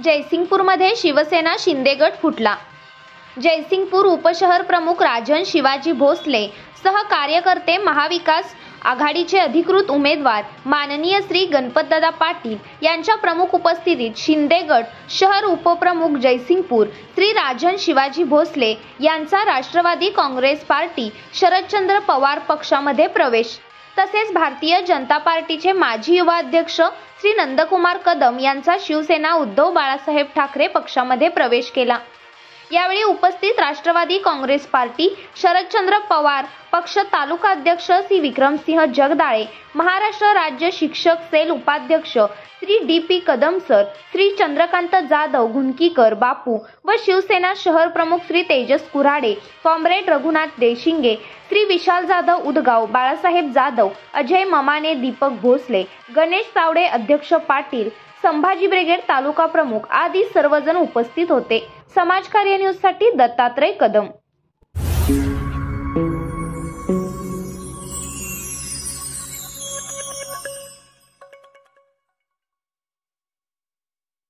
जयसिंगपूरमध्ये शिवसेना शिंदे गट फुटला। जयसिंगपूर उपशहर प्रमुख राजन शिवाजी भोसले सह कार्यकर्ते महाविकास आघाडीचे अधिकृत उमेदवार माननीय श्री गणपतदादा पाटील यांच्या प्रमुख उपस्थितीत शिंदे गट शहर उपप्रमुख जयसिंगपूर श्री राजन शिवाजी भोसले यांचा राष्ट्रवादी काँग्रेस पार्टी शरदचंद्र पवार पक्षामध्ये प्रवेश, तसेच भारतीय जनता पार्टीचे माजी युवा अध्यक्ष श्री नंदकुमार कदम यांचा शिवसेना उद्धव बाळासाहेब ठाकरे पक्षामध्ये प्रवेश केला। यावेळी उपस्थित राष्ट्रवादी काँग्रेस पार्टी शरदचंद्र पवार पक्ष तालुका अध्यक्ष श्री विक्रमसिंह जगदाळे, महाराष्ट्र राज्य शिक्षक सेल उपाध्यक्ष श्री डी.पी. कदम सर, श्री चंद्रकांत जाधव घुनकीकर बापू व शिवसेना शहर प्रमुख श्री तेजस कुऱ्हाडे, कॉम्रेड रघुनाथ देशिंगे, श्री विशाल जाधव उदगाव, बाळासाहेब जाधव, अजय ममाने, दीपक भोसले, गणेश तावडे, अध्यक्ष पाटील, संभाजी ब्रिगेड तालुका प्रमुख आदी सर्वजण उपस्थित होते। समाजकार्य न्यूज साठी दत्तात्रय कदम।